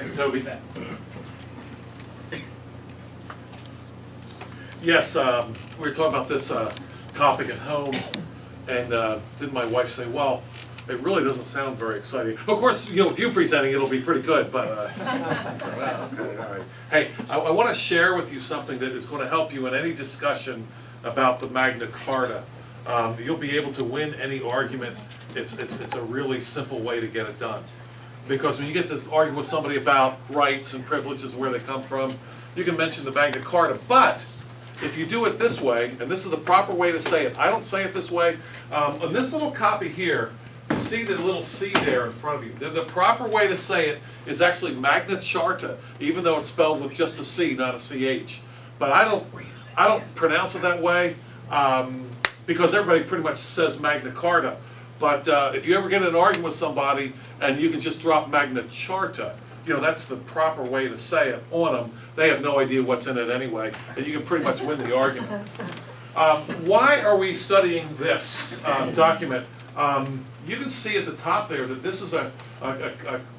Thanks, Toby. Yes, we were talking about this topic at home, and didn't my wife say, well, it really doesn't sound very exciting. Of course, you know, with you presenting, it'll be pretty good, but, well, okay, all right. Hey, I want to share with you something that is going to help you in any discussion about the Magna Carta. You'll be able to win any argument. It's a really simple way to get it done. Because when you get this argument with somebody about rights and privileges, where they come from, you can mention the Magna Carta. But if you do it this way, and this is the proper way to say it, I don't say it this way. On this little copy here, you see the little C there in front of you. The proper way to say it is actually Magna Carta, even though it's spelled with just a C, not a CH. But I don't pronounce it that way because everybody pretty much says Magna Carta. But if you ever get in an argument with somebody and you can just drop Magna Carta, you know, that's the proper way to say it on them. They have no idea what's in it anyway, and you can pretty much win the argument. Why are we studying this document? You can see at the top there that this is a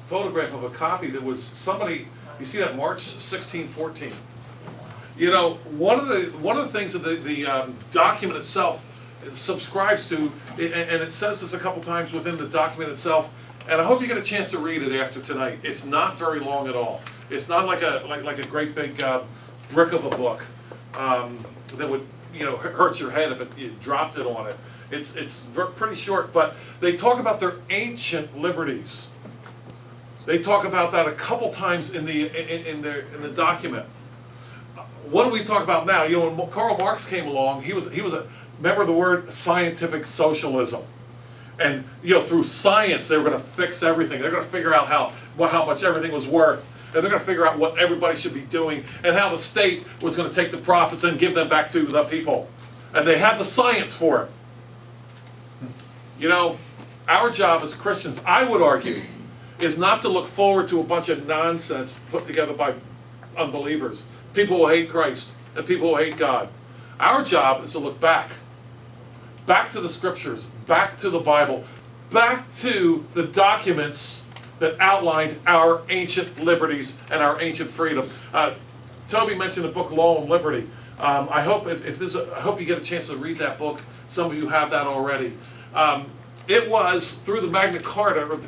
photograph of a copy that was somebody, you see that March 1614. You know, one of the things that the document itself subscribes to, and it says this a couple times within the document itself, and I hope you get a chance to read it after tonight. It's not very long at all. It's not like a great big brick of a book that would, you know, hurt your head if you dropped it on it. It's pretty short, but they talk about their ancient liberties. They talk about that a couple times in the document. What do we talk about now? You know, when Karl Marx came along, he was a member of the word scientific socialism. And, you know, through science, they were going to fix everything. They're going to figure out how much everything was worth. And they're going to figure out what everybody should be doing and how the state was going to take the profits and give them back to the people. And they had the science for it. You know, our job as Christians, I would argue, is not to look forward to a bunch of nonsense put together by unbelievers, people who hate Christ and people who hate God. Our job is to look back to the scriptures, back to the Bible, back to the documents that outlined our ancient liberties and our ancient freedom. Toby mentioned the book Law and Liberty. I hope I hope you get a chance to read that book. Some of you have that already. It was through the Magna Carta, or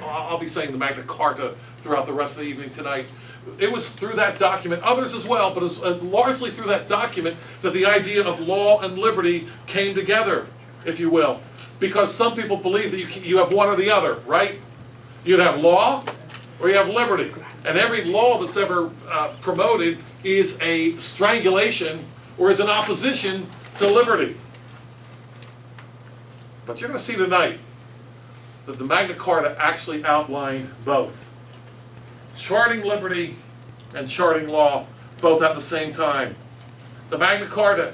I'll be saying the Magna Carta throughout the rest of the evening tonight. It was through that document, others as well, but it was largely through that document that the idea of law and liberty came together, if you will. Because some people believe that you have one or the other, right? You have law or you have liberty. And every law that's ever promoted is a strangulation or is an opposition to liberty. But you're going to see tonight that the Magna Carta actually outlined both. Charting liberty and charting law, both at the same time. The Magna Carta,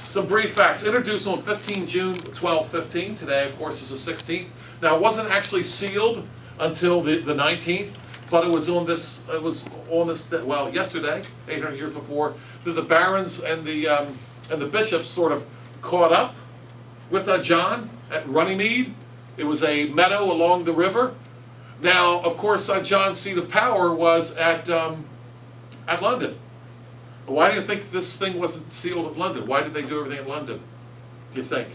some brief facts. Introduced on 15 June 1215. Today, of course, is the 16th. Now, it wasn't actually sealed until the 19th, but it was on this. Well, yesterday, 800 years before, that the barons and the bishops sort of caught up with John at Runnymede. It was a meadow along the river. Now, of course, John's seat of power was at London. Why do you think this thing wasn't sealed at London? Why did they do everything at London, do you think?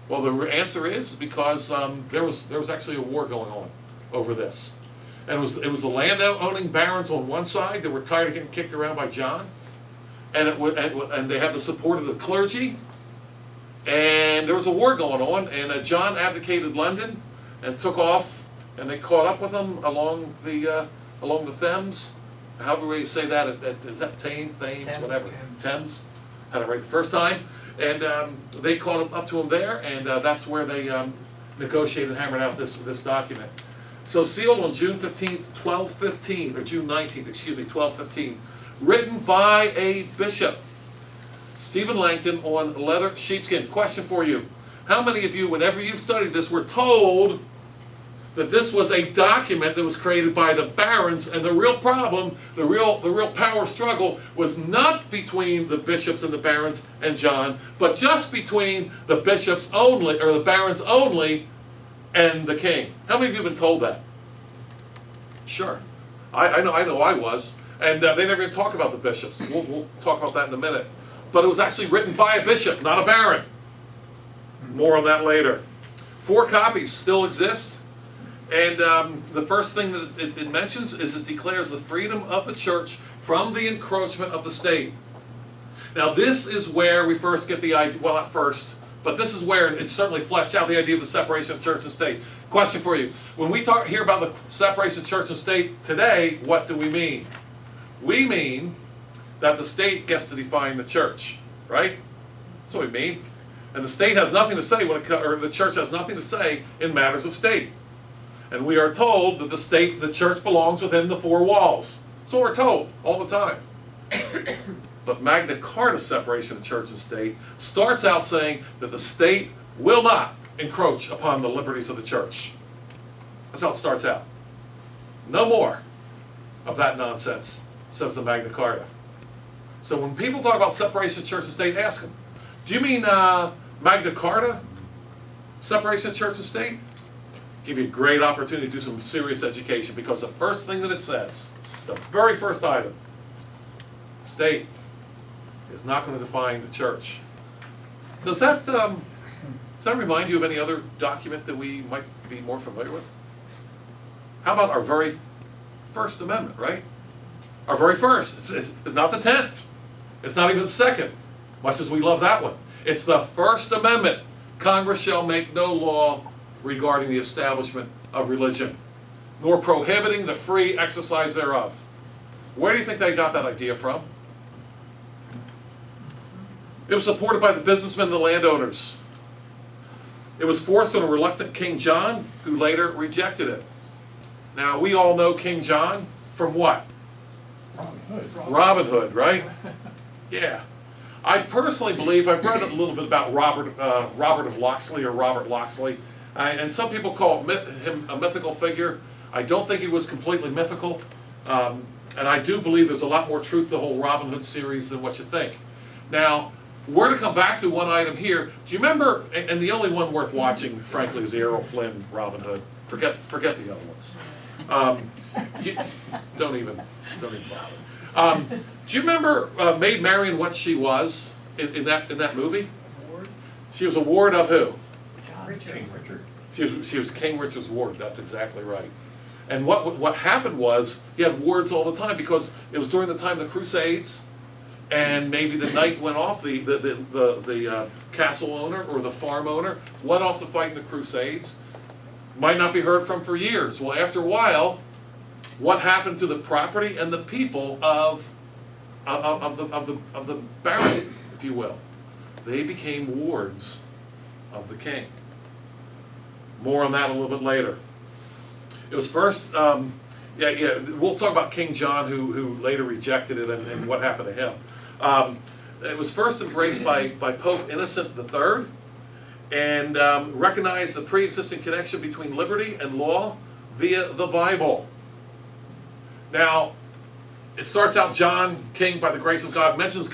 Well, the answer is because there was actually a war going on over this. And it was the land-owning barons on one side that were tired of getting kicked around by John. And they had the support of the clergy. And there was a war going on, and John abdicated London and took off. And they caught up with them along the Thames, however you say that. Is that Thames, whatever? Thames. Had it right the first time. And they caught up to him there, and that's where they negotiated and hammered out this document. So sealed on June 15th, 1215, or June 19th, excuse me, 1215. Written by a bishop, Stephen Langton, on leather sheepskin. Question for you. How many of you, whenever you've studied this, were told that this was a document that was created by the barons, and the real problem, the real power struggle was not between the bishops and the barons and John, but just between the bishops only, or the barons only, and the king? How many of you have been told that? Sure. I know I was. And they never even talk about the bishops. We'll talk about that in a minute. But it was actually written by a bishop, not a baron. More on that later. 4 copies still exist. And the first thing that it mentions is it declares the freedom of the church from the encroachment of the state. Now this is where we first get the idea, well not first, but this is where it's certainly fleshed out the idea of the separation of church and state. Question for you. When we hear about the separation of church and state today, what do we mean? We mean that the state gets to define the church, right? That's what we mean. And the state has nothing to say or the church has nothing to say in matters of state. And we are told that the church belongs within the 4 walls. That's what we're told all the time. But Magna Carta separation of church and state starts out saying that the state will not encroach upon the liberties of the church. That's how it starts out. No more of that nonsense, says the Magna Carta. So when people talk about separation of church and state, ask them, do you mean Magna Carta? Separation of church and state? Give you a great opportunity to do some serious education, because the first thing that it says, the very first item, state is not going to define the church. Does that remind you of any other document that we might be more familiar with? How about our very First Amendment, right? Our very first. It's not the 10th. It's not even the 2nd, much as we love that one. It's the First Amendment. Congress shall make no law regarding the establishment of religion, nor prohibiting the free exercise thereof. Where do you think they got that idea from? It was supported by the businessmen and the landowners. It was forced on a reluctant King John, who later rejected it. Now, we all know King John from what? Robin Hood, right? Yeah. I personally believe, I've read a little bit about Robert of Locksley, or Robert Locksley, and some people call him a mythical figure. I don't think he was completely mythical, and I do believe there's a lot more truth to the whole Robin Hood series than what you think. Now, we're to come back to one item here. Do you remember, and the only one worth watching, frankly, is the Errol Flynn Robin Hood. Forget the other ones. Don't even bother. Do you remember Maid Marian, what she was in that movie? Ward? She was a ward of who? King Richard. She was King Richard's ward. That's exactly right. And what happened was, he had wards all the time, because it was during the time of the Crusades, and maybe the knight went off, the castle owner or the farm owner went off to fight in the Crusades. Might not be heard from for years. Well, after a while, what happened to the property and the people of the baron, if you will? They became wards of the king. More on that a little bit later. It was first, we'll talk about King John, who later rejected it, and what happened to him. It was first embraced by Pope Innocent III, and recognized the pre-existing connection between liberty and law via the Bible. Now, it starts out John, king by the grace of God, mentions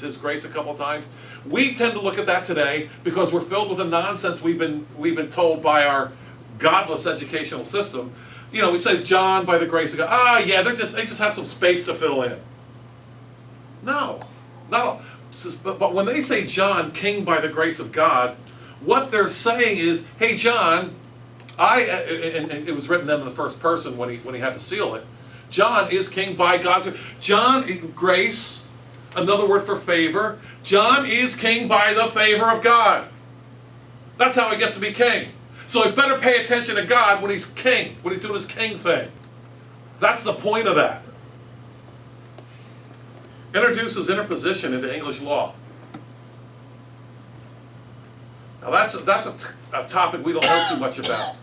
his grace a couple of times. We tend to look at that today because we're filled with the nonsense we've been told by our godless educational system. You know, we say John by the grace of God. Yeah, they just have some space to fill in. No. But when they say John, king by the grace of God, what they're saying is, hey John, and it was written then in the first person when he had to seal it. John is king by God's grace. John, grace, another word for favor. John is king by the favor of God. That's how he gets to be king. So he better pay attention to God when he's king, when he's doing his king thing. That's the point of that. Introduces interposition into English law. Now that's a topic we don't know too much about.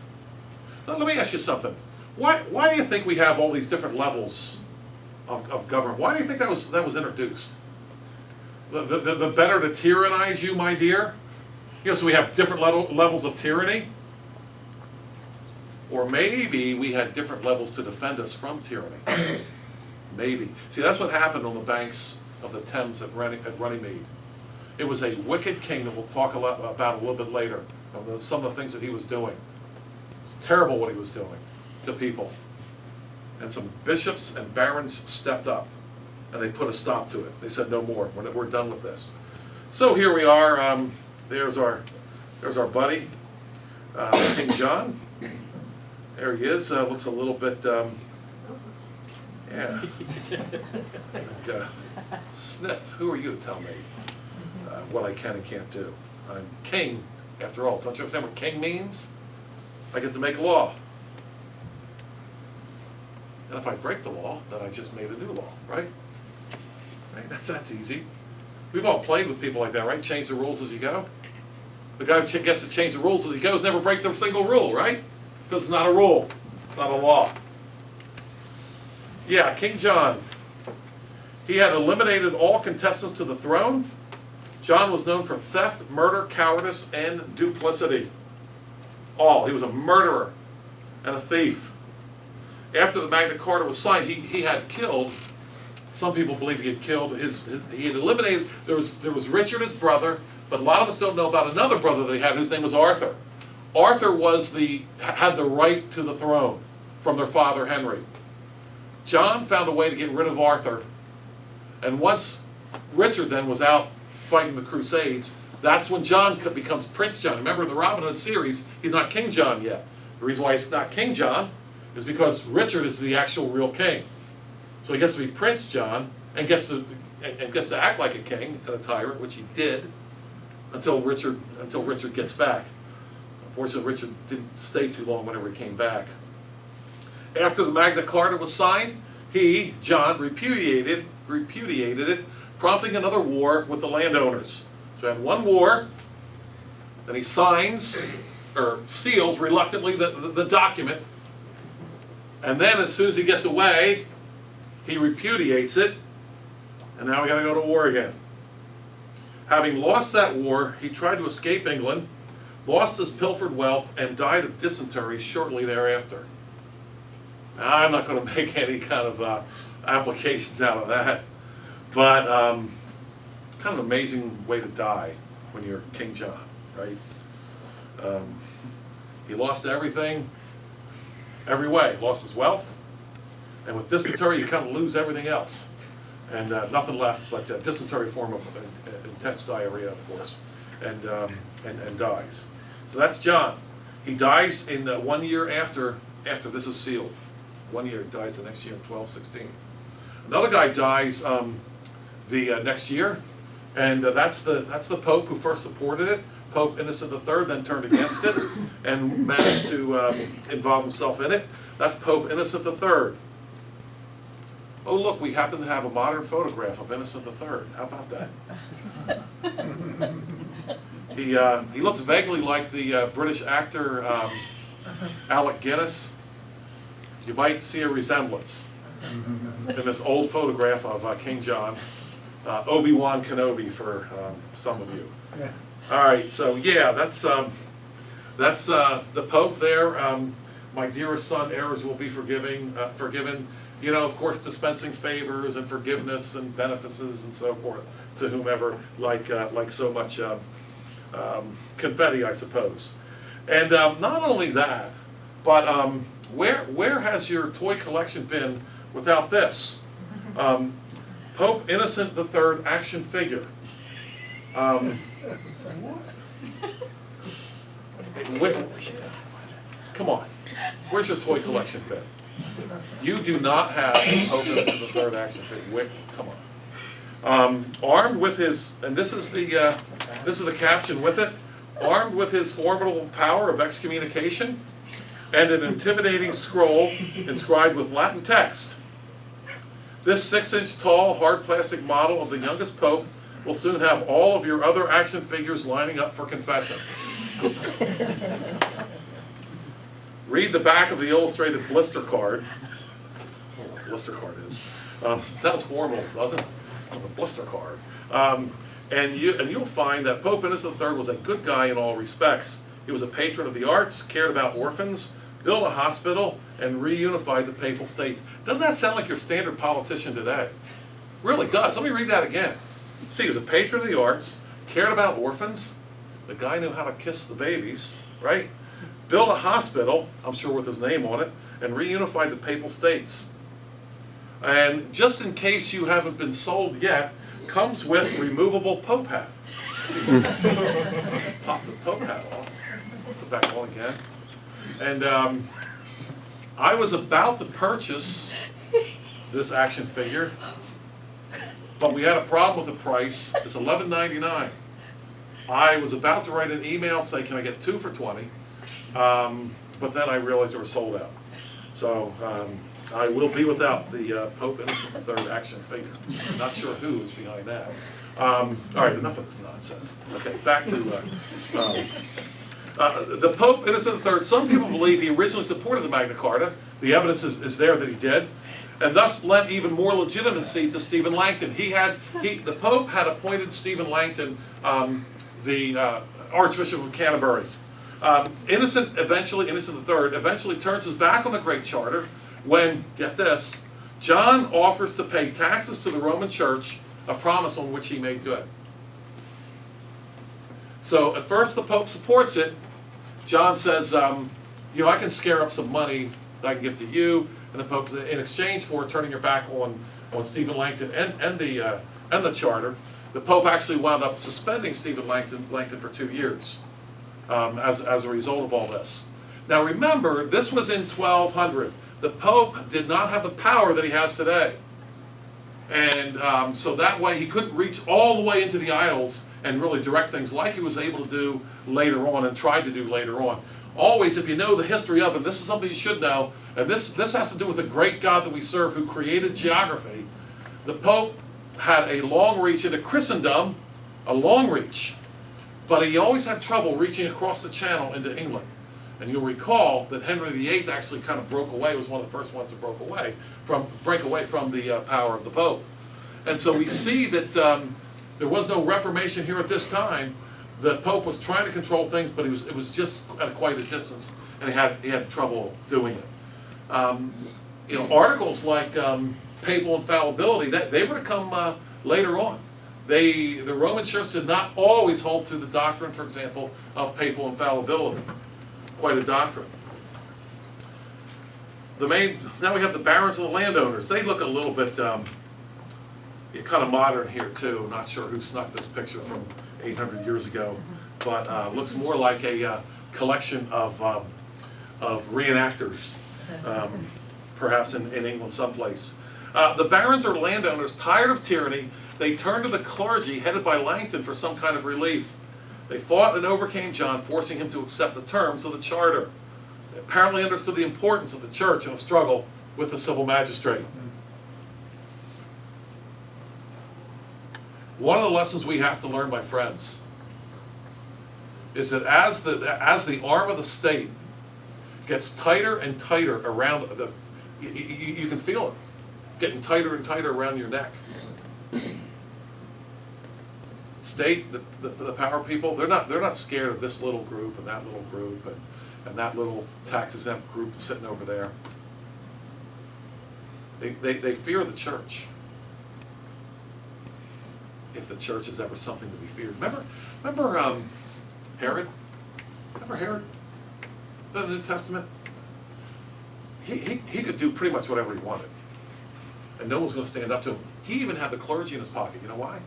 Now let me ask you something. Why do you think we have all these different levels of government? Why do you think that was introduced? The better to tyrannize you, my dear? You know, so we have different levels of tyranny? Or maybe we had different levels to defend us from tyranny. Maybe. See, that's what happened on the banks of the Thames at Runnymede. It was a wicked king that we'll talk about a little bit later, of some of the things that he was doing. It's terrible what he was doing to people. And some bishops and barons stepped up, and they put a stop to it. They said, no more, we're done with this. So here we are, there's our buddy, King John. There he is, looks a little bit, yeah. And, sniff, who are you to tell me what I can and can't do? I'm king, after all. Don't you understand what king means? I get to make law. And if I break the law, then I just made a new law, right? Right? That's easy. We've all played with people like that, right? Change the rules as you go. The guy who gets to change the rules as he goes never breaks a single rule, right? Because it's not a rule. It's not a law. Yeah, King John. He had eliminated all contestants to the throne. John was known for theft, murder, cowardice, and duplicity. All. He was a murderer and a thief. After the Magna Carta was signed, he had killed, some people believe he had killed, he had eliminated, there was Richard, his brother, but a lot of us don't know about another brother that he had whose name was Arthur. Arthur had the right to the throne from their father Henry. John found a way to get rid of Arthur, and once Richard then was out fighting the Crusades, that's when John becomes Prince John. Remember in the Robin Hood series, he's not King John yet. The reason why he's not King John is because Richard is the actual real king. So he gets to be Prince John and gets to act like a king and a tyrant, which he did until Richard gets back. Unfortunately, Richard didn't stay too long whenever he came back. After the Magna Carta was signed, he, John, repudiated it, prompting another war with the landowners. So he had one war, then he signs, or seals reluctantly the document, and then as soon as he gets away, he repudiates it, and now we got to go to war again. Having lost that war, he tried to escape England, lost his pilfered wealth, and died of dysentery shortly thereafter. Now, I'm not going to make any kind of applications out of that, but kind of an amazing way to die when you're King John, right? He lost everything, every way. Lost his wealth, and with dysentery you kind of lose everything else, and nothing left but dysentery, form of intense diarrhea, of course, and dies. So that's John. He dies in 1 year after this is sealed. 1 year, dies the next year in 1216. Another guy dies the next year, and that's the Pope who first supported it. Pope Innocent III then turned against it and managed to involve himself in it. That's Pope Innocent III. Oh look, we happen to have a modern photograph of Innocent III. How about that? He looks vaguely like the British actor Alec Guinness. You might see a resemblance in this old photograph of King John. Obi-Wan Kenobi for some of you. Yeah. All right, so yeah, that's the Pope there. My dearest son, errors will be forgiven. You know, of course, dispensing favors and forgiveness and benefices and so forth to whomever, like so much confetti, I suppose. And not only that, but where has your toy collection been without this? Pope Innocent III action figure. Come on, where's your toy collection been? You do not have Pope Innocent III action figure. Come on. Armed with his, and this is the caption with it. Armed with his formidable power of excommunication and an intimidating scroll inscribed with Latin text. This 6-inch tall, hard plastic model of the youngest pope will soon have all of your other action figures lining up for confession. Read the back of the illustrated blister card. Oh, what a blister card is. Sounds formal, doesn't it? A blister card. And you'll find that Pope Innocent III was a good guy in all respects. He was a patron of the arts, cared about orphans, built a hospital, and reunified the Papal States. Doesn't that sound like your standard politician today? Really does. Let me read that again. See, he was a patron of the arts, cared about orphans. The guy knew how to kiss the babies, right? Built a hospital, I'm sure with his name on it, and reunified the Papal States. And just in case you haven't been sold yet, comes with removable Pope hat. Pop the Pope hat off, put it back on again. And I was about to purchase this action figure, but we had a problem with the price. It's $11.99. I was about to write an email saying, can I get 2 for $20? But then I realized they were sold out. So I will be without the Pope Innocent III action figure. Not sure who is behind that. All right, enough of this nonsense. Okay, back to the Pope Innocent III. Some people believe he originally supported the Magna Carta. The evidence is there that he did, and thus lent even more legitimacy to Stephen Langton. The Pope had appointed Stephen Langton the Archbishop of Canterbury. Innocent III eventually turns his back on the Great Charter when, get this, John offers to pay taxes to the Roman Church, a promise on which he made good. So at first the Pope supports it. John says, I can scare up some money that I can give to you, and the Pope, in exchange for turning your back on Stephen Langton and the Charter, the Pope actually wound up suspending Stephen Langton for 2 years as a result of all this. Now remember, this was in 1200. The Pope did not have the power that he has today. And so that way he couldn't reach all the way into the Isles and really direct things like he was able to do later on and tried to do later on. Always, if you know the history of him, this is something you should know, and this has to do with the great God that we serve who created geography. The Pope had a long reach into Christendom, a long reach, but he always had trouble reaching across the Channel into England. And you'll recall that Henry VIII actually kind of broke away, was one of the first ones to break away from the power of the Pope. And so we see that there was no Reformation here at this time. The Pope was trying to control things, but it was just at quite a distance, and he had trouble doing it. Articles like papal infallibility, they were to come later on. The Roman Church did not always hold to the doctrine, for example, of papal infallibility. Quite a doctrine. Now we have the barons and the landowners. They look a little bit kind of modern here too. Not sure who snuck this picture from 800 years ago, but looks more like a collection of reenactors, perhaps in England someplace. The barons or landowners, tired of tyranny, they turned to the clergy headed by Langton for some kind of relief. They fought and overcame John, forcing him to accept the terms of the charter. They apparently understood the importance of the church in a struggle with the civil magistrate. One of the lessons we have to learn, my friends, is that as the arm of the state gets tighter and tighter around you can feel it getting tighter and tighter around your neck. State, the power people, they're not scared of this little group and that little group and that little tax-exempt group sitting over there. They fear the church. If the church is ever something to be feared. Remember Herod? Remember Herod? The New Testament? He could do pretty much whatever he wanted. And no one was going to stand up to him. He even had the clergy in his pocket. You know why?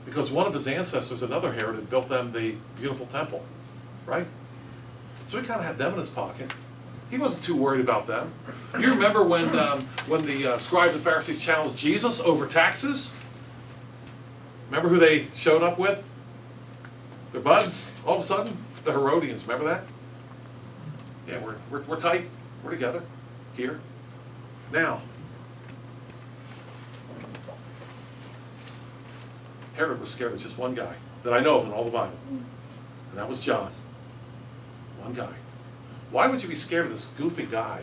Because one of his ancestors, another Herod, had built them the beautiful temple, right? So he kind of had them in his pocket. He wasn't too worried about them. You remember when the scribes and Pharisees challenged Jesus over taxes? Remember who they showed up with? Their buds, all of a sudden? The Herodians, remember that? Yeah, we're tight. We're together. Here. Now, Herod was scared of just one guy that I know of in all the Bible, and that was John. One guy. Why would you be scared of this goofy guy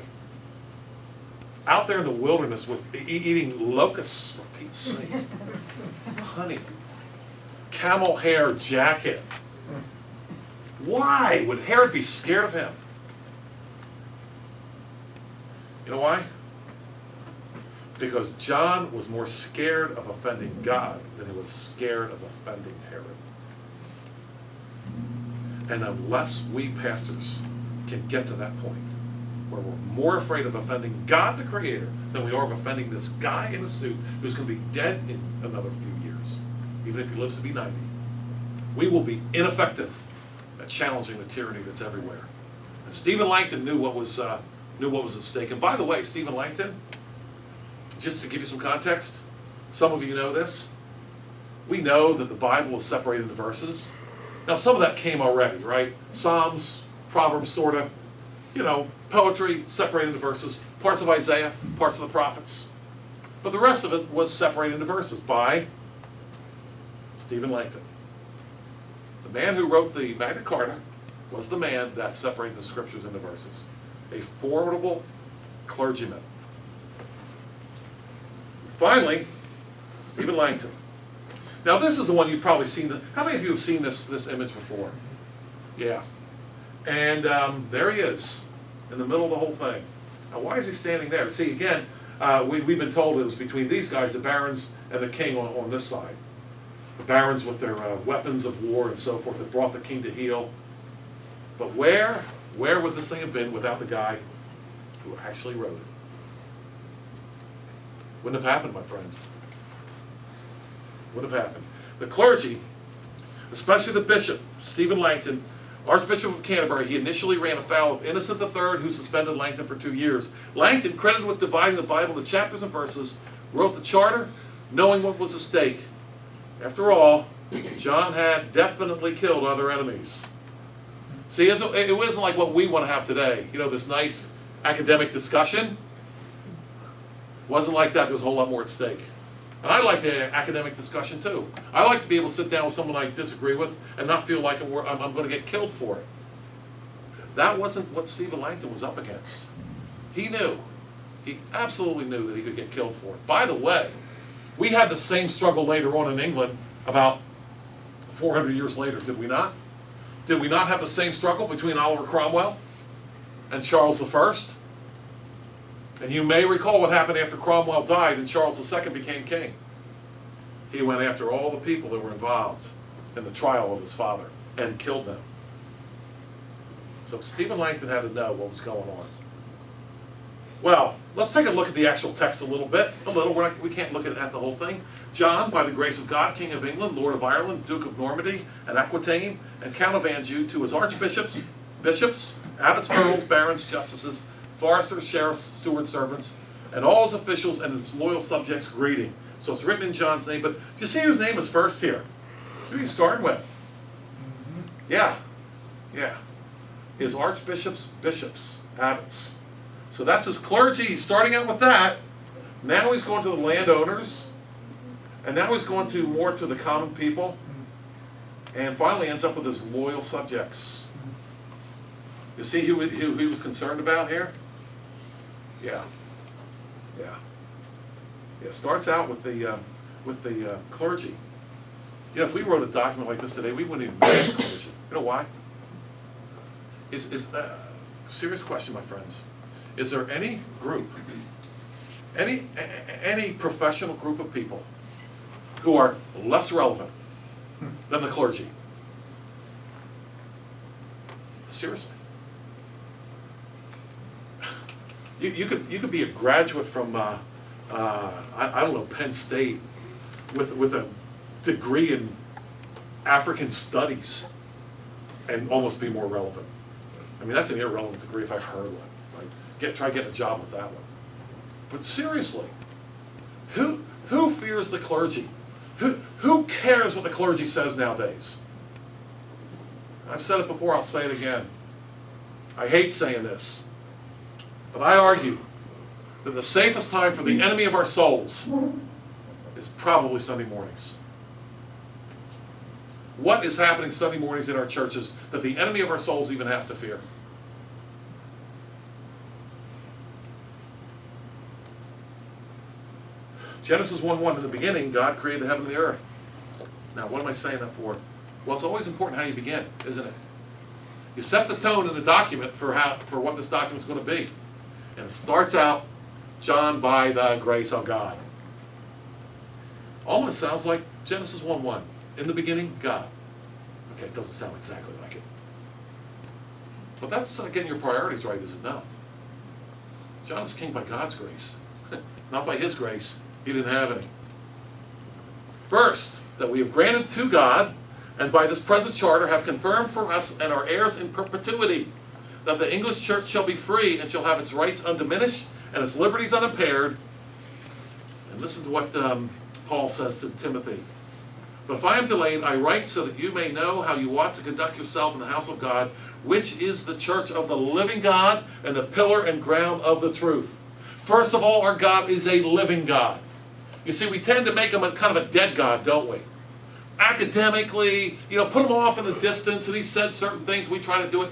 out there in the wilderness with eating locusts, for Pete's sake? Honey, camel hair jacket. Why would Herod be scared of him? You know why? Because John was more scared of offending God than he was scared of offending Herod. And unless we pastors can get to that point, where we're more afraid of offending God the Creator than we are of offending this guy in a suit who's going to be dead in another few years, even if he lives to be 90. We will be ineffective at challenging the tyranny that's everywhere. And Stephen Langton knew what was at stake. And by the way, Stephen Langton, just to give you some context, some of you know this. We know that the Bible is separated into verses. Now, some of that came already, right? Psalms, Proverbs, sort of. Poetry separated into verses. Parts of Isaiah, parts of the prophets. But the rest of it was separated into verses by Stephen Langton. The man who wrote the Magna Carta was the man that separated the scriptures into verses. A formidable clergyman. Finally, Stephen Langton. Now this is the one you've probably seen. How many of you have seen this image before? Yeah. And there he is, in the middle of the whole thing. Now why is he standing there? See, again, we've been told it was between these guys, the barons and the king on this side. The barons with their weapons of war and so forth that brought the king to heel. But where would this thing have been without the guy who actually wrote it? Wouldn't have happened, my friends. Wouldn't have happened. The clergy, especially the bishop, Stephen Langton, Archbishop of Canterbury, he initially ran afoul of Innocent III, who suspended Langton for 2 years. Langton, credited with dividing the Bible into chapters and verses, wrote the charter, knowing what was at stake. After all, John had definitely killed other enemies. See, it wasn't like what we want to have today. This nice academic discussion. Wasn't like that. There was a whole lot more at stake. And I like the academic discussion too. I like to be able to sit down with someone I disagree with and not feel like I'm going to get killed for it. That wasn't what Stephen Langton was up against. He knew. He absolutely knew that he could get killed for it. By the way, we had the same struggle later on in England about 400 years later, did we not? Did we not have the same struggle between Oliver Cromwell and Charles I? And you may recall what happened after Cromwell died and Charles II became king. He went after all the people that were involved in the trial of his father and killed them. So Stephen Langton had to know what was going on. Well, let's take a look at the actual text a little bit. We can't look at the whole thing. John, by the grace of God, King of England, Lord of Ireland, Duke of Normandy and Aquitaine, and Count of Anjou, to his archbishops, bishops, abbots, earls, barons, justices, foresters, sheriffs, steward servants, and all his officials and his loyal subjects greeting. So it's written in John's name, but do you see whose name is first here? Who are you starting with? Yeah. His archbishops, bishops, abbots. So that's his clergy. He's starting out with that. Now he's going to the landowners. And now he's going more to the common people. And finally ends up with his loyal subjects. You see who he was concerned about here? Yeah. It starts out with the clergy. If we wrote a document like this today, we wouldn't even name the clergy. You know why? Serious question, my friends. Is there any group, any professional group of people who are less relevant than the clergy? Seriously. You could be a graduate from I don't know, Penn State with a degree in African studies and almost be more relevant. I mean, that's an irrelevant degree if I've heard one. Right? Try getting a job with that one. But seriously, who fears the clergy? Who cares what the clergy says nowadays? I've said it before, I'll say it again. I hate saying this, but I argue that the safest time for the enemy of our souls is probably Sunday mornings. What is happening Sunday mornings in our churches that the enemy of our souls even has to fear? Genesis 1:1, in the beginning, God created the heaven and the earth. Now, what am I saying that for? Well, it's always important how you begin, isn't it? You set the tone in the document for what this document is going to be. And it starts out, John, by the grace of God. Almost sounds like Genesis 1:1. In the beginning, God. Okay, it doesn't sound exactly like it. But that's getting your priorities right, is it? No. John was king by God's grace, not by his grace. He didn't have any. First, that we have granted to God, and by this present charter have confirmed for us and our heirs in perpetuity, that the English church shall be free and shall have its rights undiminished and its liberties unimpaired. And listen to what Paul says to Timothy. But if I am delayed, I write so that you may know how you ought to conduct yourself in the house of God, which is the church of the living God and the pillar and ground of the truth. First of all, our God is a living God. You see, we tend to make him a kind of a dead God, don't we? Academically, put him off in the distance, and he said certain things, we try to do it.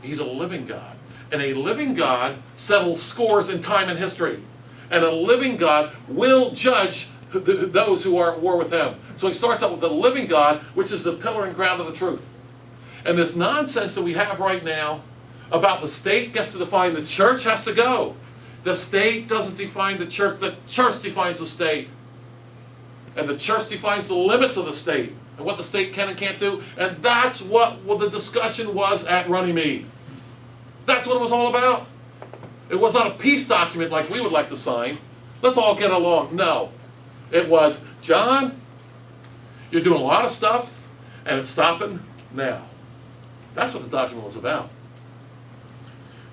He's a living God. And a living God settles scores in time and history. And a living God will judge those who are at war with him. So he starts out with the living God, which is the pillar and ground of the truth. And this nonsense that we have right now about the state gets to define the church has to go. The state doesn't define the church defines the state. And the church defines the limits of the state and what the state can and can't do. And that's what the discussion was at Runnymede. That's what it was all about. It was not a peace document like we would like to sign. Let's all get along. No. It was, John, you're doing a lot of stuff, and it's stopping now. That's what the document was about.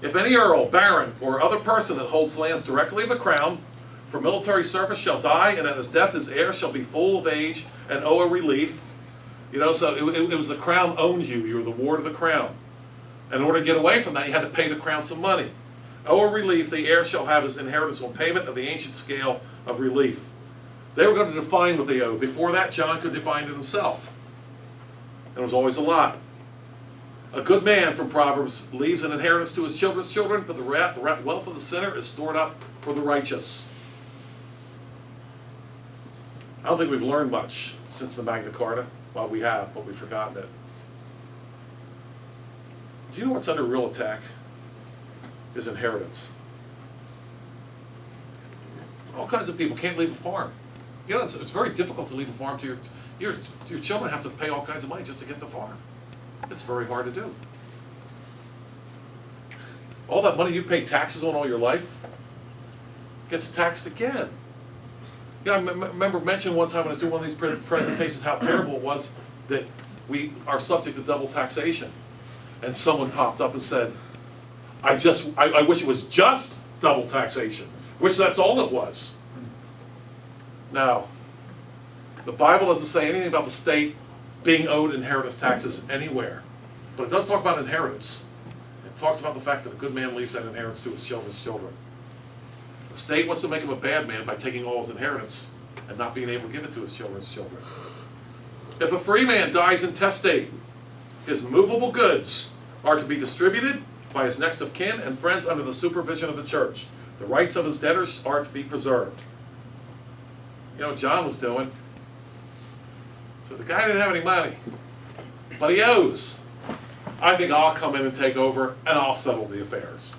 If any earl, baron, or other person that holds lands directly of the crown for military service shall die, and at his death his heir shall be full of age and owe a relief. So it was the crown owned you. You were the ward of the crown. And in order to get away from that, you had to pay the crown some money. Owe a relief, the heir shall have his inheritance on payment of the ancient scale of relief. They were going to define what they owed. Before that, John could define it himself. And it was always a lot. A good man, from Proverbs, leaves an inheritance to his children's children, but the wealth of the sinner is stored up for the righteous. I don't think we've learned much since the Magna Carta. Well, we have, but we've forgotten it. Do you know what's under real attack? Is inheritance. All kinds of people can't leave a farm. It's very difficult to leave a farm to your children. Have to pay all kinds of money just to get the farm. It's very hard to do. All that money you pay taxes on all your life gets taxed again. I remember mentioning one time when I was doing one of these presentations how terrible it was that we are subject to double taxation. And someone popped up and said, I wish it was just double taxation. Wish that's all it was. Now, the Bible doesn't say anything about the state being owed inheritance taxes anywhere. But it does talk about inheritance. It talks about the fact that a good man leaves that inheritance to his children's children. The state wants to make him a bad man by taking all his inheritance and not being able to give it to his children's children. If a free man dies intestate, his movable goods are to be distributed by his next of kin and friends under the supervision of the church. The rights of his debtors are to be preserved. You know what John was doing? So the guy didn't have any money, but he owes. I think I'll come in and take over, and I'll settle the affairs.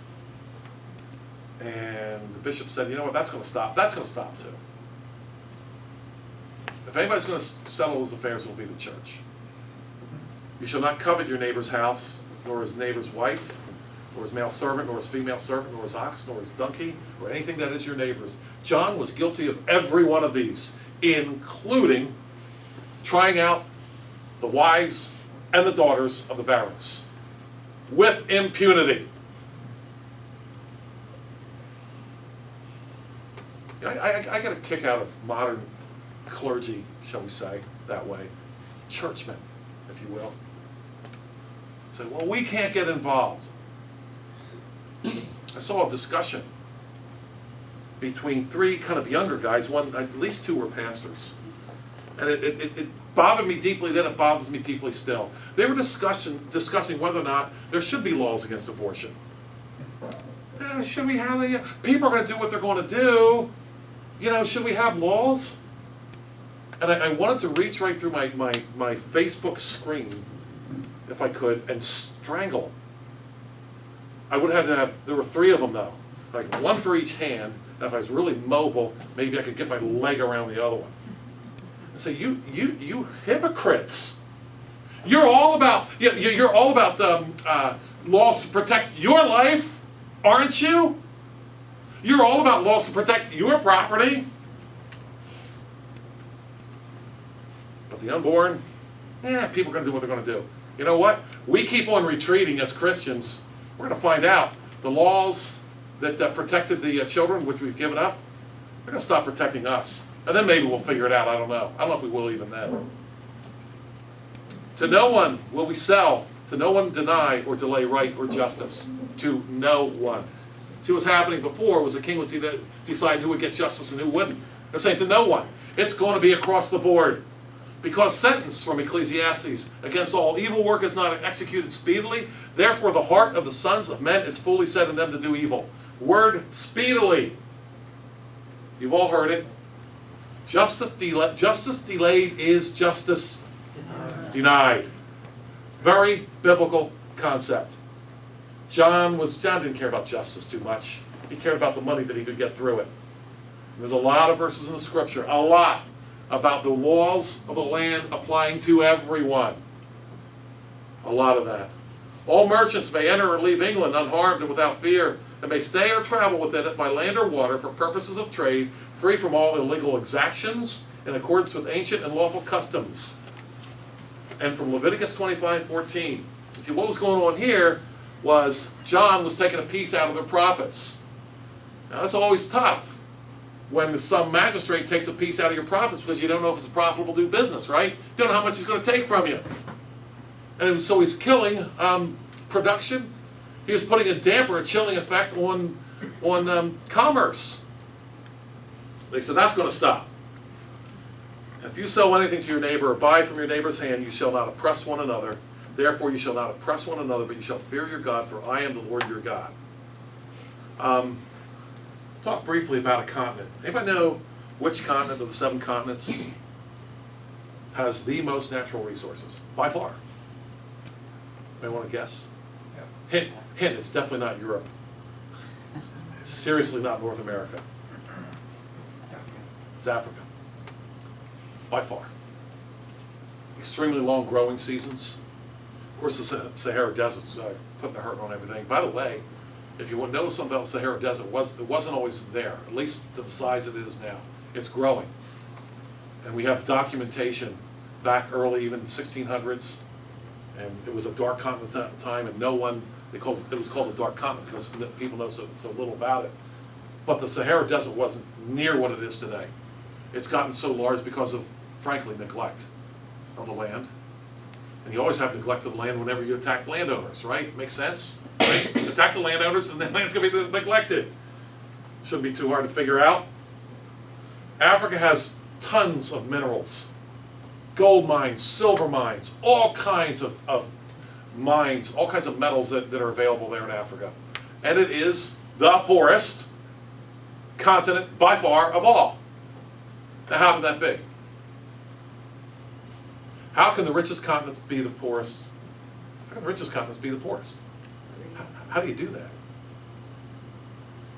And the bishop said, you know what, that's going to stop. That's going to stop too. If anybody's going to settle his affairs, it'll be the church. You shall not covet your neighbor's house, nor his neighbor's wife, nor his male servant, nor his female servant, nor his ox, nor his donkey, or anything that is your neighbor's. John was guilty of every one of these, including trying out the wives and the daughters of the barons with impunity. I get a kick out of modern clergy, shall we say, that way. Churchmen, if you will. Say, well, we can't get involved. I saw a discussion between three kind of younger guys. One, at least two were pastors. And it bothered me deeply then, it bothers me deeply still. They were discussing whether or not there should be laws against abortion. Should we have people are going to do what they're going to do. Should we have laws? And I wanted to reach right through my Facebook screen, if I could, and strangle them. I would have to have, there were three of them though, like one for each hand, and if I was really mobile, maybe I could get my leg around the other one. And say, you hypocrites! You're all about laws to protect your life, aren't you? You're all about laws to protect your property. But the unborn, people are going to do what they're going to do. You know what? We keep on retreating as Christians. We're going to find out the laws that protected the children, which we've given up, they're going to stop protecting us. And then maybe we'll figure it out. I don't know. I don't know if we will even then. To no one will we sell. To no one deny or delay right or justice. To no one. See, what's happening before was the king was deciding who would get justice and who wouldn't. They're saying to no one. It's going to be across the board. Because sentence from Ecclesiastes, against all evil work is not executed speedily, therefore the heart of the sons of men is fully set in them to do evil. Word speedily. You've all heard it. Justice delayed is justice denied. Very biblical concept. John didn't care about justice too much. He cared about the money that he could get through it. There's a lot of verses in the scripture, a lot, about the laws of the land applying to everyone. A lot of that. All merchants may enter or leave England unharmed and without fear, and may stay or travel within it by land or water for purposes of trade, free from all illegal exactions, in accordance with ancient and lawful customs. And from Leviticus 25:14. See, what was going on here was John was taking a piece out of their profits. Now that's always tough when some magistrate takes a piece out of your profits because you don't know if it's profitable to do business, right? You don't know how much he's going to take from you. And so he's killing production. He was putting a damper, a chilling effect on commerce. They said that's going to stop. If you sell anything to your neighbor or buy from your neighbor's hand, you shall not oppress one another. Therefore you shall not oppress one another, but you shall fear your God, for I am the Lord your God. Let's talk briefly about a continent. Anybody know which continent of the 7 continents has the most natural resources? By far. Anybody want to guess? Hint, it's definitely not Europe. It's seriously not North America. It's Africa. By far. Extremely long growing seasons. Of course, the Sahara Desert's putting a hurt on everything. By the way, if you want to know something about the Sahara Desert, it wasn't always there, at least to the size it is now. It's growing. And we have documentation back early, even 1600s, and it was a dark continent at the time, and it was called the Dark Continent because people know so little about it. But the Sahara Desert wasn't near what it is today. It's gotten so large because of, frankly, neglect of the land. And you always have neglect of the land whenever you attack landowners, right? Makes sense? Right? Attack the landowners and the land's going to be neglected. Shouldn't be too hard to figure out. Africa has tons of minerals. Gold mines, silver mines, all kinds of mines, all kinds of metals that are available there in Africa. And it is the poorest continent by far of all. Now how can that be? How can the richest continents be the poorest? How can the richest continents be the poorest? How do you do that?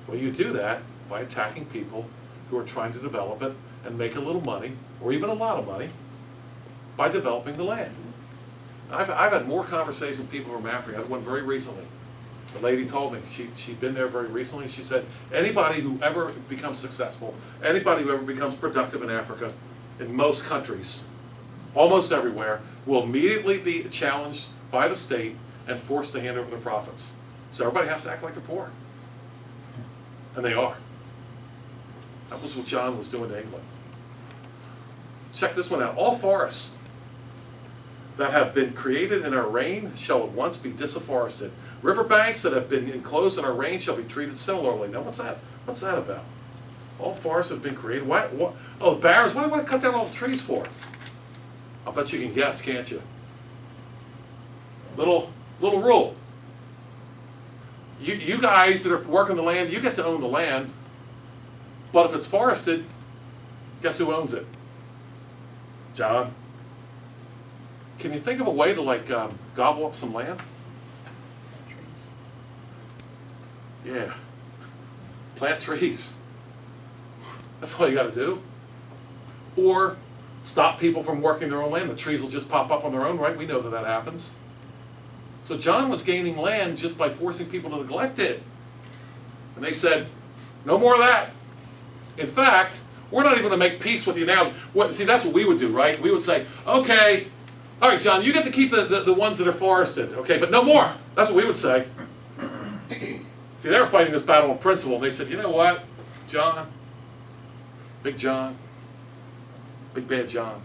Well, you do that by attacking people who are trying to develop it and make a little money, or even a lot of money, by developing the land. I've had more conversations with people from Africa. I had one very recently. The lady told me, she'd been there very recently. She said, anybody who ever becomes successful, anybody who ever becomes productive in Africa, in most countries, almost everywhere, will immediately be challenged by the state and forced to hand over their profits. So everybody has to act like they're poor. And they are. That was what John was doing to England. Check this one out. All forests that have been created in our reign shall at once be disafforested. Riverbanks that have been enclosed in our reign shall be treated similarly. Now what's that? What's that about? All forests have been created. Why? Oh, the barrens. What do they want to cut down all the trees for? I'll bet you can guess, can't you? Little rule. You guys that are working the land, you get to own the land. But if it's forested, guess who owns it? John. Can you think of a way to gobble up some land? Yeah. Plant trees. That's all you got to do. Or stop people from working their own land. The trees will just pop up on their own, right? We know that happens. So John was gaining land just by forcing people to neglect it. And they said, No more of that. In fact, we're not even going to make peace with you now. See, that's what we would do, right? We would say, okay, all right, John, you get to keep the ones that are forested, okay, but no more. That's what we would say. See, they were fighting this battle of principle, and they said, you know what, John, Big Bad John.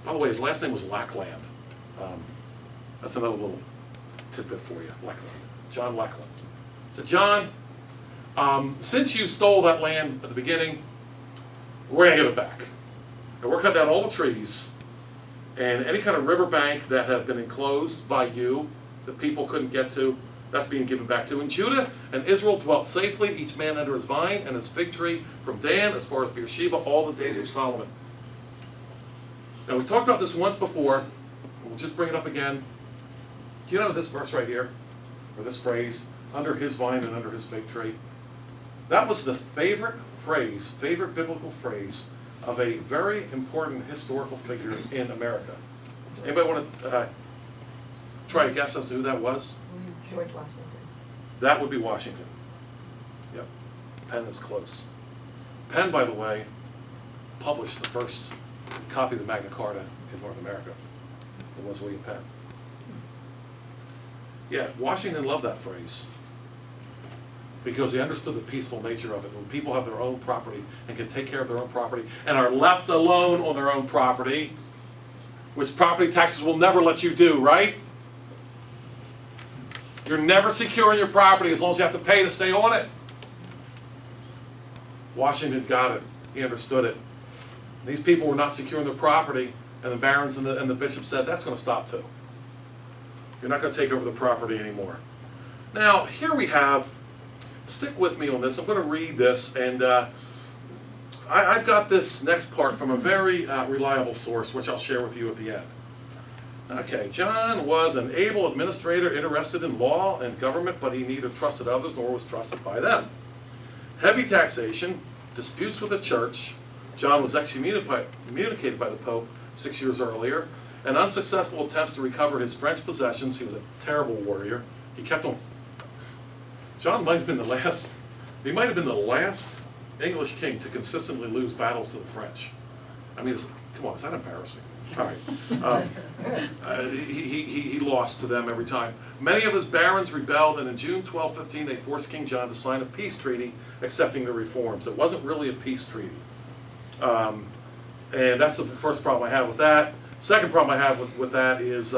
By the way, his last name was Lackland. That's another little tidbit for you, Lackland. John Lackland. So John, since you stole that land at the beginning, we're going to give it back. And we're cutting down all the trees, and any kind of riverbank that have been enclosed by you that people couldn't get to, that's being given back to. And Judah and Israel dwelt safely, each man under his vine and his fig tree, from Dan as far as Beersheba, all the days of Solomon. Now, we talked about this once before. We'll just bring it up again. Do you know this verse right here, or this phrase, under his vine and under his fig tree? That was the favorite biblical phrase of a very important historical figure in America. Anybody want to try to guess as to who that was? George Washington. That would be Washington. Yep. Penn is close. Penn, by the way, published the first copy of the Magna Carta in North America. It was William Penn. Yeah, Washington loved that phrase because he understood the peaceful nature of it. When people have their own property and can take care of their own property and are left alone on their own property, which property taxes will never let you do, right? You're never secure in your property as long as you have to pay to stay on it. Washington got it. He understood it. These people were not secure in their property, and the barons and the bishops said, that's going to stop too. You're not going to take over the property anymore. Now, here we have, stick with me on this. I'm going to read this, and I've got this next part from a very reliable source, which I'll share with you at the end. Okay, John was an able administrator interested in law and government, but he neither trusted others nor was trusted by them. Heavy taxation, disputes with the church. John was excommunicated by the Pope 6 years earlier, and unsuccessful attempts to recover his French possessions. He was a terrible warrior. He kept on. John might have been the last. He might have been the last English king to consistently lose battles to the French. I mean, come on, is that embarrassing? All right. He lost to them every time. Many of his barons rebelled, and in June 1215 they forced King John to sign a peace treaty accepting the reforms. It wasn't really a peace treaty. And that's the first problem I have with that. Second problem I have with that is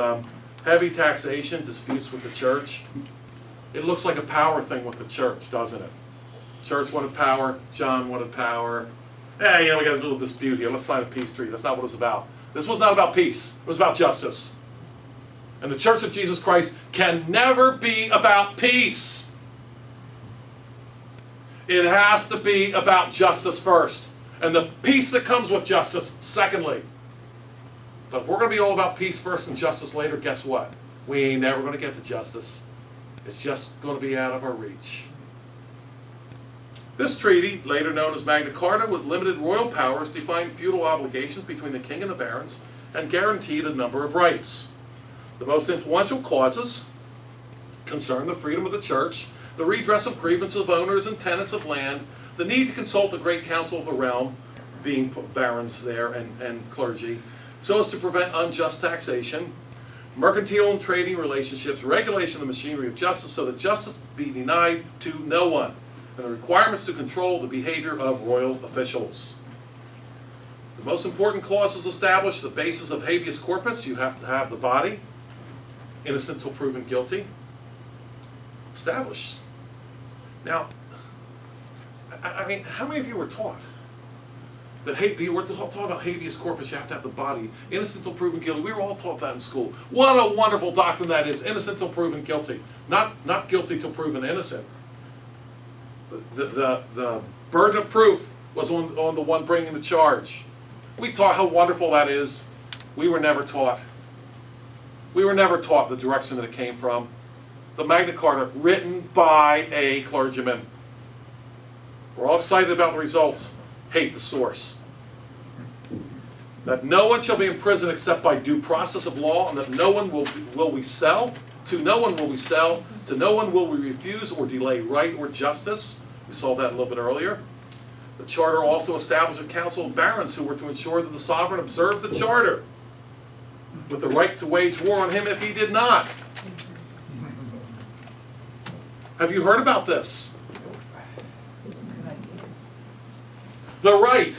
heavy taxation, disputes with the church. It looks like a power thing with the church, doesn't it? Church wanted power, John wanted power. Hey, we got a little dispute here. Let's sign a peace treaty. That's not what it was about. This was not about peace. It was about justice. And the Church of Jesus Christ can never be about peace. It has to be about justice first. And the peace that comes with justice, secondly. But if we're going to be all about peace first and justice later, guess what? We ain't never going to get to justice. It's just going to be out of our reach. This treaty, later known as Magna Carta, with limited royal powers, defined feudal obligations between the king and the barons and guaranteed a number of rights. The most influential clauses concern the freedom of the church, the redress of grievances of owners and tenants of land, the need to consult the great council of the realm, being barons there and clergy, so as to prevent unjust taxation, mercantile and trading relationships, regulation of the machinery of justice so that justice be denied to no one, and the requirements to control the behavior of royal officials. The most important clauses establish the basis of habeas corpus. You have to have the body, innocent till proven guilty, established. Now, I mean, how many of you were taught that you were taught about habeas corpus, you have to have the body, innocent till proven guilty? We were all taught that in school. What a wonderful doctrine that is, innocent till proven guilty. Not guilty till proven innocent. The burden of proof was on the one bringing the charge. We taught how wonderful that is. We were never taught. We were never taught the direction that it came from. The Magna Carta, written by a clergyman. We're all excited about the results. Hate the source. That no one shall be in prison except by due process of law, and that no one will we sell. To no one will we sell. To no one will we refuse or delay right or justice. We saw that a little bit earlier. The charter also established a council of barons who were to ensure that the sovereign observed the charter, with the right to wage war on him if he did not. Have you heard about this? The right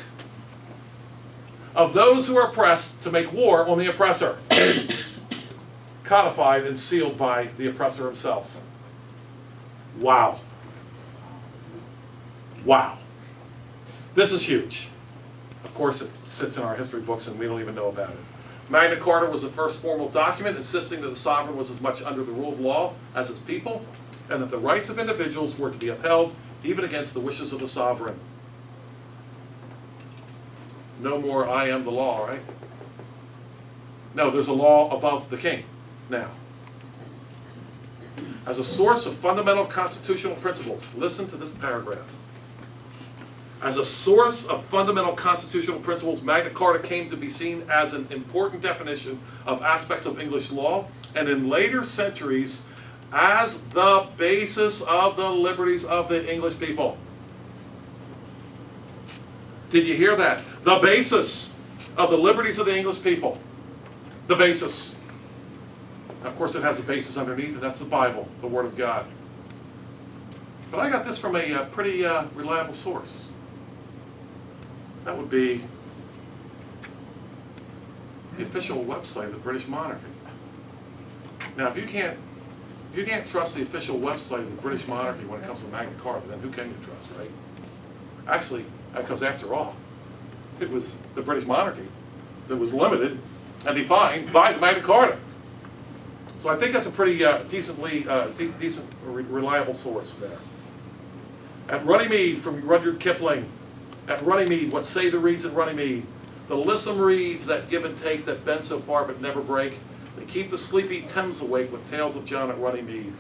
of those who are oppressed to make war on the oppressor, codified and sealed by the oppressor himself. Wow. Wow. This is huge. Of course, it sits in our history books and we don't even know about it. Magna Carta was the first formal document insisting that the sovereign was as much under the rule of law as its people, and that the rights of individuals were to be upheld even against the wishes of the sovereign. No more I am the law, right? No, there's a law above the king now. As a source of fundamental constitutional principles, listen to this paragraph. As a source of fundamental constitutional principles, Magna Carta came to be seen as an important definition of aspects of English law, and in later centuries, as the basis of the liberties of the English people. Did you hear that? The basis of the liberties of the English people. The basis. Now, of course, it has a basis underneath, and that's the Bible, the Word of God. But I got this from a pretty reliable source. That would be the official website of the British monarchy. Now, if you can't trust the official website of the British monarchy when it comes to Magna Carta, then who can you trust, right? Actually, because after all, it was the British monarchy that was limited and defined by the Magna Carta. So I think that's a pretty decent, reliable source there. At Runnymede, from Rudyard Kipling. At Runnymede, what say the reeds at Runnymede? The lissom reeds that give and take, that bend so far but never break. They keep the sleepy Thames awake with tales of John at Runnymede.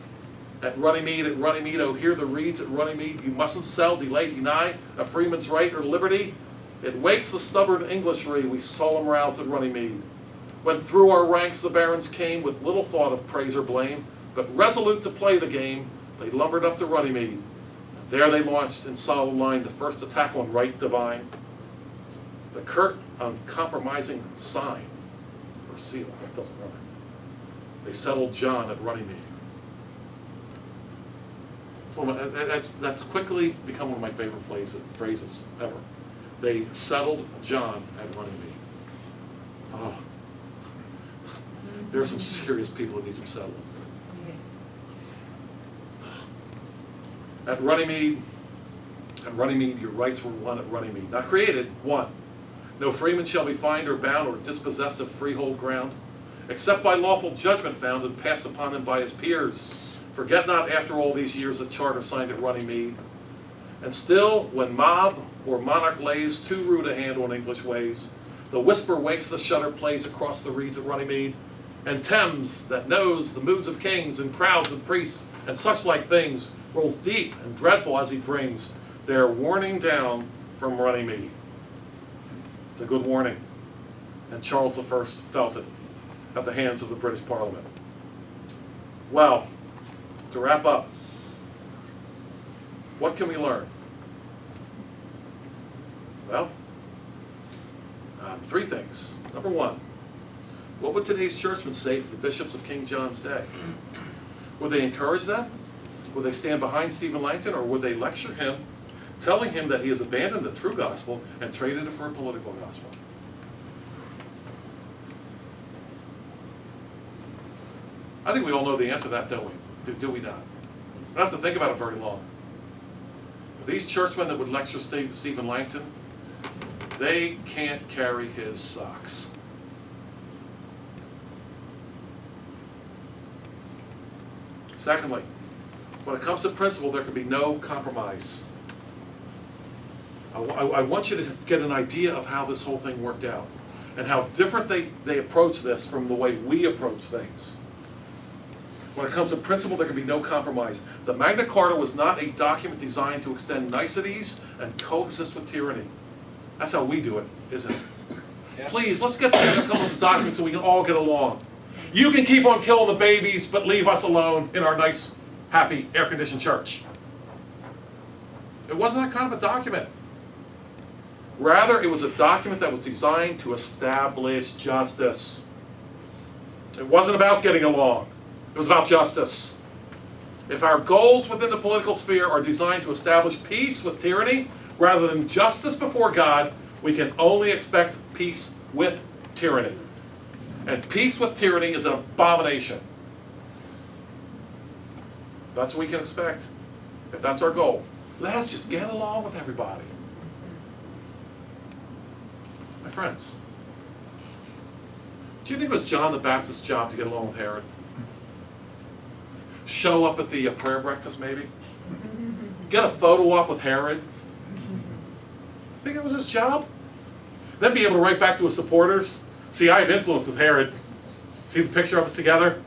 At Runnymede, oh, hear the reeds at Runnymede. You mustn't sell, delay, deny a freeman's right or liberty. It wakes the stubborn Englishry we solemn roused at Runnymede. When through our ranks the barons came with little thought of praise or blame, but resolute to play the game, they lumbered up to Runnymede. There they launched in solemn line the first attack on right divine. The curt, uncompromising sign, or seal, that doesn't rhyme. They settled John at Runnymede. That's quickly become one of my favorite phrases ever. They settled John at Runnymede. Oh. There are some serious people that need some settling. At Runnymede, your rights were won at Runnymede. Not created, won. No freeman shall be fined or bound or dispossessed of freehold ground, except by lawful judgment found and passed upon him by his peers. Forget not after all these years the charter signed at Runnymede. And still, when mob or monarch lays too rude a hand on English ways, the whisper wakes, the shudder plays across the reeds at Runnymede, and Thames, that knows the moods of kings and crowds and priests and such like things, rolls deep and dreadful as he brings their warning down from Runnymede. It's a good warning, and Charles I felt it at the hands of the British Parliament. Well, to wrap up, what can we learn? Well, three things. Number one, what would today's churchmen say to the bishops of King John's day? Would they encourage them? Would they stand behind Stephen Langton, or would they lecture him, telling him that he has abandoned the true gospel and traded it for a political gospel? I think we all know the answer to that, don't we? Do we not? We don't have to think about it very long. These churchmen that would lecture Stephen Langton, they can't carry his socks. Secondly, when it comes to principle, there can be no compromise. I want you to get an idea of how this whole thing worked out and how different they approach this from the way we approach things. When it comes to principle, there can be no compromise. The Magna Carta was not a document designed to extend niceties and coexist with tyranny. That's how we do it, isn't it? Yeah. Please, let's get together a couple of documents so we can all get along. You can keep on killing the babies, but leave us alone in our nice, happy, air-conditioned church. It wasn't that kind of a document. Rather, it was a document that was designed to establish justice. It wasn't about getting along. It was about justice. If our goals within the political sphere are designed to establish peace with tyranny rather than justice before God, we can only expect peace with tyranny. And peace with tyranny is an abomination. That's what we can expect if that's our goal. Let's just get along with everybody. My friends, do you think it was John the Baptist's job to get along with Herod? Show up at the prayer breakfast maybe? Get a photo op with Herod? Think it was his job? Then be able to write back to his supporters, see, I have influence with Herod. See the picture of us together?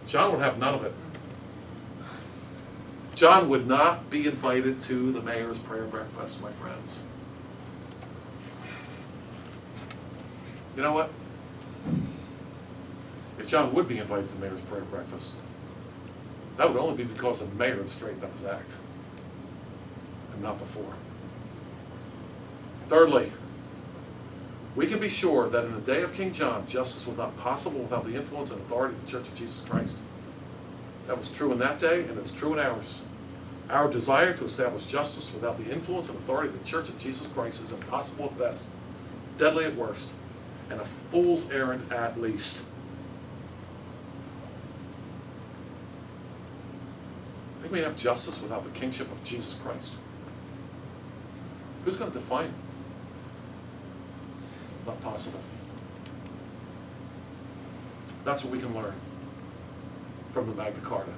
John would have none of it. John would not be invited to the mayor's prayer breakfast, my friends. You know what? If John would be invited to the mayor's prayer breakfast, that would only be because the mayor had straightened up his act, and not before. Thirdly, we can be sure that in the day of King John, justice was not possible without the influence and authority of the Church of Jesus Christ. That was true in that day, and it's true in ours. Our desire to establish justice without the influence and authority of the Church of Jesus Christ is impossible at best, deadly at worst, and a fool's errand at least. I think we have justice without the kingship of Jesus Christ. Who's going to define it? It's not possible. That's what we can learn from the Magna Carta.